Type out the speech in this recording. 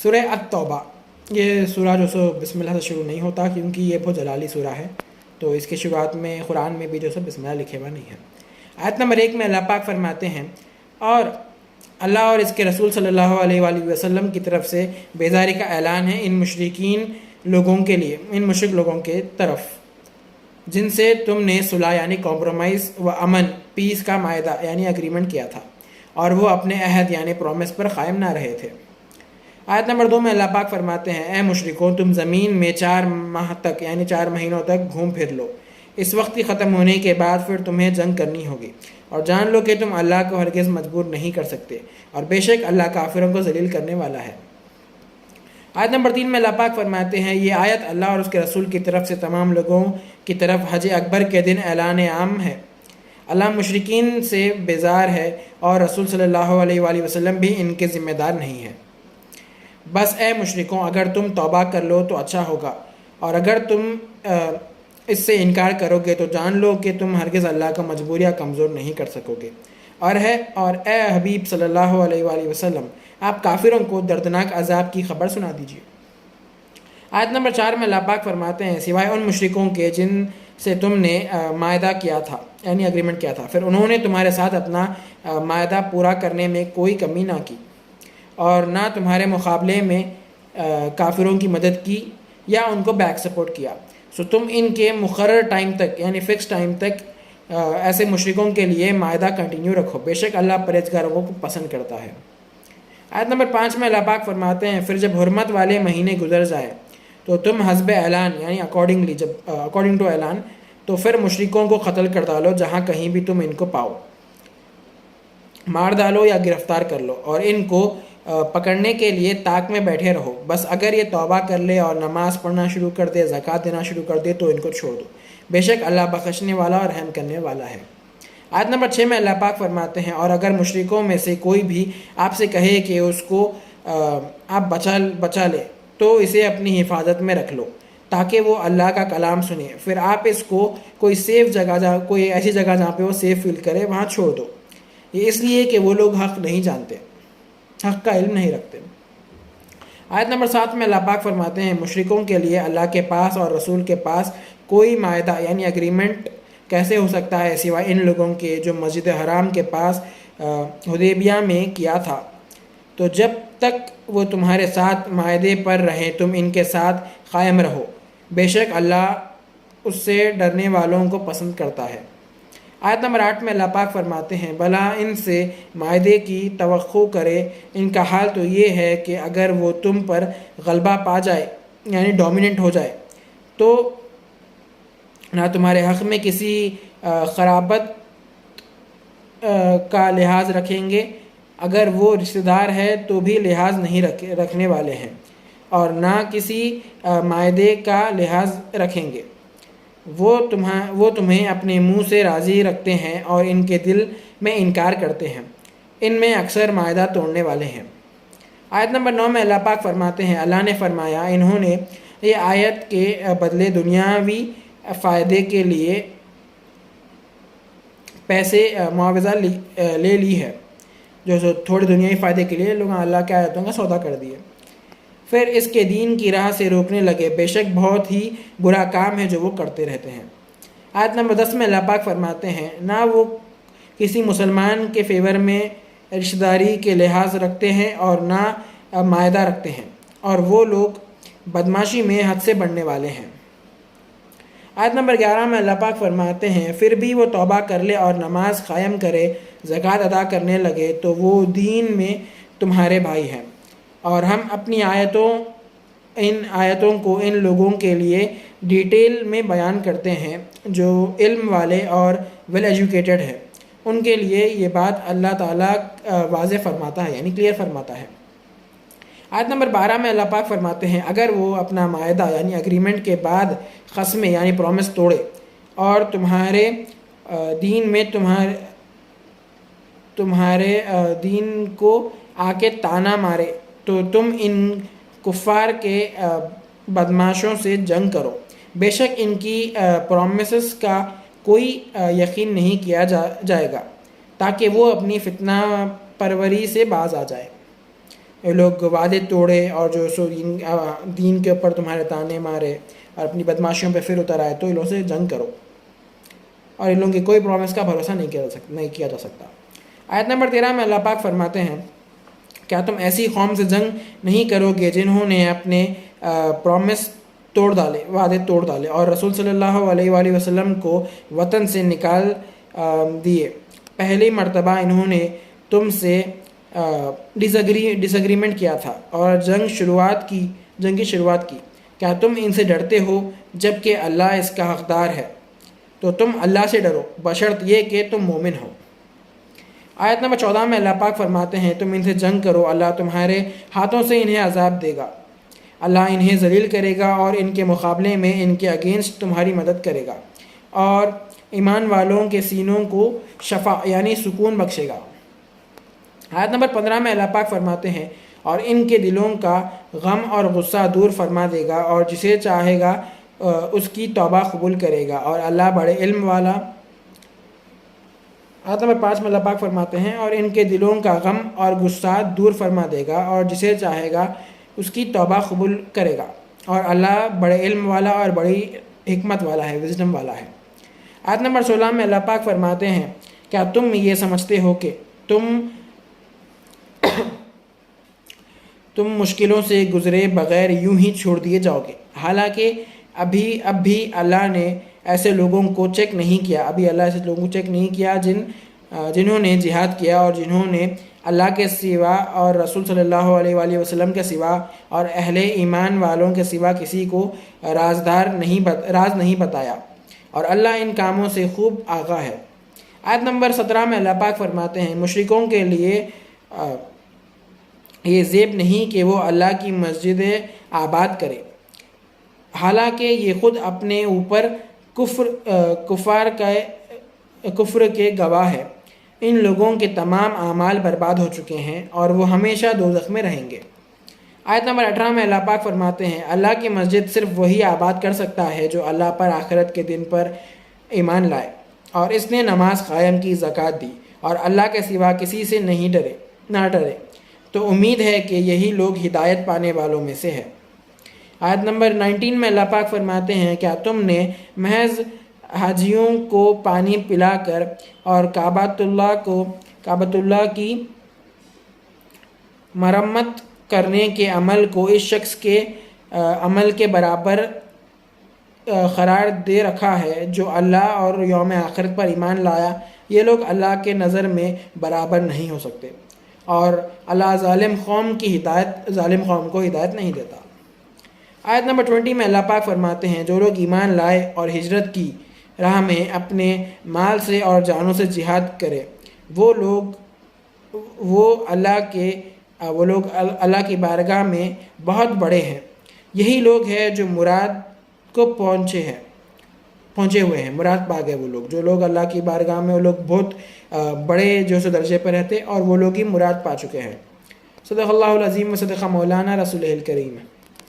سورہ التوبہ، یہ سورہ جو سو بسم اللہ سے شروع نہیں ہوتا کیونکہ یہ بہت جلالی سورہ ہے، تو اس کی شروعات میں قرآن میں بھی جو سو بسم اللہ لکھے ہوا نہیں ہے۔ آیت نمبر 1 میں اللہ پاک فرماتے ہیں، اور اللہ اور اس کے رسول صلی اللہ علیہ وآلہ وسلم کی طرف سے بیزاری کا اعلان ہے ان مشرکین لوگوں کے لیے، ان مشرک لوگوں کے طرف جن سے تم نے صلح یعنی کمپرومائز و امن، پیس کا معاہدہ یعنی اگریمنٹ کیا تھا، اور وہ اپنے عہد یعنی پرومس پر قائم نہ رہے تھے۔ آیت نمبر 2 میں اللہ پاک فرماتے ہیں، اے مشرکوں، تم زمین میں 4 ماہ تک یعنی 4 مہینوں تک گھوم پھر لو، اس وقت کی ختم ہونے کے بعد پھر تمہیں جنگ کرنی ہوگی، اور جان لو کہ تم اللہ کو ہرگز مجبور نہیں کر سکتے، اور بے شک اللہ کافروں کو ذلیل کرنے والا ہے۔ آیت نمبر 3 میں اللہ پاک فرماتے ہیں، یہ آیت اللہ اور اس کے رسول کی طرف سے تمام لوگوں کی طرف حج اکبر کے دن اعلان عام ہے۔ اللہ مشرکین سے بیزار ہے اور رسول صلی اللہ علیہ وآلہ وسلم بھی ان کے ذمہ دار نہیں ہے۔ بس اے مشرکوں، اگر تم توبہ کر لو تو اچھا ہوگا، اور اگر تم اس سے انکار کرو گے تو جان لو کہ تم ہرگز اللہ کو مجبور یا کمزور نہیں کر سکو گے۔ اور اے حبیب صلی اللہ علیہ وآلہ وسلم، آپ کافروں کو دردناک عذاب کی خبر سنا دیجیے۔ آیت نمبر 4 میں اللہ پاک فرماتے ہیں، سوائے ان مشرکوں کے جن سے تم نے معاہدہ کیا تھا یعنی اگریمنٹ کیا تھا، پھر انہوں نے تمہارے ساتھ اپنا معاہدہ پورا کرنے میں کوئی کمی نہ کی، اور نہ تمہارے مقابلے میں کافروں کی مدد کی یا ان کو بیک سپورٹ کیا، سو تم ان کے مقرر ٹائم تک یعنی فکس ٹائم تک ایسے مشرکوں کے لیے معاہدہ کنٹینیو رکھو، بے شک اللہ پرہیزگاروں کو پسند کرتا ہے۔ آیت نمبر 5 میں اللہ پاک فرماتے ہیں، پھر جب حرمت والے مہینے گزر جائے تو تم حسب اعلان یعنی اکارڈنگ ٹو اعلان، تو پھر مشرکوں کو قتل کر ڈالو جہاں کہیں بھی تم ان کو پاؤ، مار ڈالو یا گرفتار کر لو، اور ان کو پکڑنے کے لیے طاق میں بیٹھے رہو، بس اگر یہ توبہ کر لے اور نماز پڑھنا شروع کر دے، زکوٰۃ دینا شروع کر دے تو ان کو چھوڑ دو، بے شک اللہ بخشنے والا اور رحم کرنے والا ہے۔ آیت نمبر 6 میں اللہ پاک فرماتے ہیں، اور اگر مشرکوں میں سے کوئی بھی آپ سے کہے کہ اس کو آپ بچا لے تو اسے اپنی حفاظت میں رکھ لو تاکہ وہ اللہ کا کلام سنے، پھر آپ اس کو کوئی سیف جگہ کوئی ایسی جگہ جہاں پہ وہ سیف فیل کرے وہاں چھوڑ دو، یہ اس لیے کہ وہ لوگ حق نہیں جانتے، حق کا علم نہیں رکھتے۔ آیت نمبر 7 میں اللہ پاک فرماتے ہیں، مشرکوں کے لیے اللہ کے پاس اور رسول کے پاس کوئی معاہدہ یعنی اگریمنٹ کیسے ہو سکتا ہے سوائے ان لوگوں کے جو مسجد حرام کے پاس حدیبیہ میں کیا تھا، تو جب تک وہ تمہارے ساتھ معاہدے پر رہیں تم ان کے ساتھ قائم رہو، بے شک اللہ اس سے ڈرنے والوں کو پسند کرتا ہے۔ آیت نمبر 8 میں اللہ پاک فرماتے ہیں، بھلا ان سے معاہدے کی توقع کرے، ان کا حال تو یہ ہے کہ اگر وہ تم پر غلبہ پا جائے یعنی ڈومیننٹ ہو جائے تو نہ تمہارے حق میں کسی قرابت کا لحاظ رکھیں گے، اگر وہ رشتہ دار ہے تو بھی لحاظ نہیں رکھنے والے ہیں، اور نہ کسی معاہدے کا لحاظ رکھیں گے، وہ تمہیں اپنے منہ سے راضی رکھتے ہیں اور ان کے دل میں انکار کرتے ہیں، ان میں اکثر معاہدہ توڑنے والے ہیں۔ آیت نمبر 9 میں اللہ پاک فرماتے ہیں، اللہ نے فرمایا، انہوں نے یہ آیت کے بدلے دنیاوی فائدے کے لیے پیسے معاوضہ لے لی ہے، جو تھوڑے دنیاوی فائدے کے لیے لوگوں اللہ کے آیتوں کا سودا کر دیے، پھر اس کے دین کی راہ سے روکنے لگے، بے شک بہت ہی برا کام ہے جو وہ کرتے رہتے ہیں۔ آیت نمبر 10 میں اللہ پاک فرماتے ہیں، نہ وہ کسی مسلمان کے فیور میں رشتہ داری کے لحاظ رکھتے ہیں اور نہ معاہدہ رکھتے ہیں، اور وہ لوگ بدمعاشی میں حد سے بڑھنے والے ہیں۔ آیت نمبر 11 میں اللہ پاک فرماتے ہیں، پھر بھی وہ توبہ کر لے اور نماز قائم کرے، زکوٰۃ ادا کرنے لگے تو وہ دین میں تمہارے بھائی ہیں، اور ہم اپنی ان آیتوں کو ان لوگوں کے لیے ڈیٹیل میں بیان کرتے ہیں جو علم والے اور ویل ایجوکیٹڈ ہیں، ان کے لیے یہ بات اللہ تعالیٰ واضح فرماتا ہے یعنی کلیئر فرماتا ہے۔ آیت نمبر 12 میں اللہ پاک فرماتے ہیں، اگر وہ اپنا معاہدہ یعنی اگریمنٹ کے بعد قسمیں یعنی پرومس توڑے اور تمہارے دین میں تمہارے دین کو آ کے طعنہ مارے تو تم ان کفار کے بدمعاشوں سے جنگ کرو، بے شک ان کی پرومسز کا کوئی یقین نہیں کیا جائے گا تاکہ وہ اپنی فتنہ پروری سے باز آ جائے۔ یہ لوگ وعدے توڑے اور جو سو دین کے اوپر تمہارے تانے مارے اور اپنی بدماشیوں پہ پھر اتر آئے تو ان لوگوں سے جنگ کرو، اور ان لوگوں کی کوئی پرومس کا بھروسہ نہیں کیا جا سکتا۔ آیت نمبر 13 میں اللہ پاک فرماتے ہیں کیا تم ایسی قوم سے جنگ نہیں کرو گے جنہوں نے اپنے پرومس توڑ ڈالے، وعدے توڑ ڈالے، اور رسول صلی اللہ علیہ وآلہ وسلم کو وطن سے نکال دیے۔ پہلی مرتبہ انہوں نے تم سے ڈس اگریمنٹ کیا تھا اور جنگ کی شروعات کی۔ کیا تم ان سے ڈرتے ہو جبکہ اللہ اس کا حقدار ہے؟ تو تم اللہ سے ڈرو بشرط یہ کہ تم مومن ہو۔ آیت نمبر 14 میں اللہ پاک فرماتے ہیں تم ان سے جنگ کرو، اللہ تمہارے ہاتھوں سے انہیں عذاب دے گا، اللہ انہیں ذلیل کرے گا اور ان کے مقابلے میں ان کے اگینسٹ تمہاری مدد کرے گا، اور ایمان والوں کے سینوں کو شفا یعنی سکون بخشے گا۔ آیت نمبر 15 میں اللہ پاک فرماتے ہیں اور ان کے دلوں کا غم اور غصہ دور فرما دے گا، اور جسے چاہے گا اس کی توبہ قبول کرے گا، اور اللہ بڑے علم والا۔ آیت نمبر 5 میں اللہ پاک فرماتے ہیں اور ان کے دلوں کا غم اور غصہ دور فرما دے گا، اور جسے چاہے گا اس کی توبہ قبول کرے گا، اور اللہ بڑے علم والا اور بڑی حکمت والا ہے، وزڈم والا ہے۔ آیت نمبر 16 میں اللہ پاک فرماتے ہیں کیا تم یہ سمجھتے ہو کہ تم مشکلوں سے گزرے بغیر یوں ہی چھوڑ دیے جاؤ گے، حالانکہ اب بھی اللہ نے ایسے لوگوں کو چیک نہیں کیا، جنہوں نے جہاد کیا اور جنہوں نے اللہ کے سوا اور رسول صلی اللہ علیہ وآلہ وسلم کے سوا اور اہل ایمان والوں کے سوا کسی کو راز نہیں بتایا، اور اللہ ان کاموں سے خوب آگاہ ہے۔ آیت نمبر 17 میں اللہ پاک فرماتے ہیں مشرکوں کے لیے یہ زیب نہیں کہ وہ اللہ کی مسجد آباد کرے، حالانکہ یہ خود اپنے اوپر کفر کے گواہ ہے۔ ان لوگوں کے تمام اعمال برباد ہو چکے ہیں اور وہ ہمیشہ دوزخ میں رہیں گے۔ آیت نمبر 18 میں اللہ پاک فرماتے ہیں اللہ کی مسجد صرف وہی آباد کر سکتا ہے جو اللہ پر آخرت کے دن پر ایمان لائے اور اس نے نماز قائم کی، زکوٰۃ دی اور اللہ کے سوا کسی سے نہ ڈرے، تو امید ہے کہ یہی لوگ ہدایت پانے والوں میں سے ہے۔ آیت نمبر 19 میں اللہ پاک فرماتے ہیں کیا تم نے محض حاجیوں کو پانی پلا کر اور کعبۃ اللہ کی مرمت کرنے کے عمل کو اس شخص کے عمل کے برابر قرار دے رکھا ہے جو اللہ اور یوم آخرت پر ایمان لایا؟ یہ لوگ اللہ کے نظر میں برابر نہیں ہو سکتے، اور اللہ ظالم قوم کو ہدایت نہیں دیتا۔ آیت نمبر 20 میں اللہ پاک فرماتے ہیں جو لوگ ایمان لائے اور ہجرت کی راہ میں اپنے مال سے اور جانوں سے جہاد کرے وہ اللہ کی بارگاہ میں بہت بڑے ہیں۔ یہی لوگ ہیں جو مراد کو پہنچے ہوئے ہیں، مراد پا گئے وہ لوگ، جو لوگ اللہ کی بارگاہ میں وہ لوگ بہت بڑے درجے پر رہتے اور وہ لوگ ہی مراد پا چکے ہیں۔ صدق اللہ العظیم و صدق مولانا رسول الکریم۔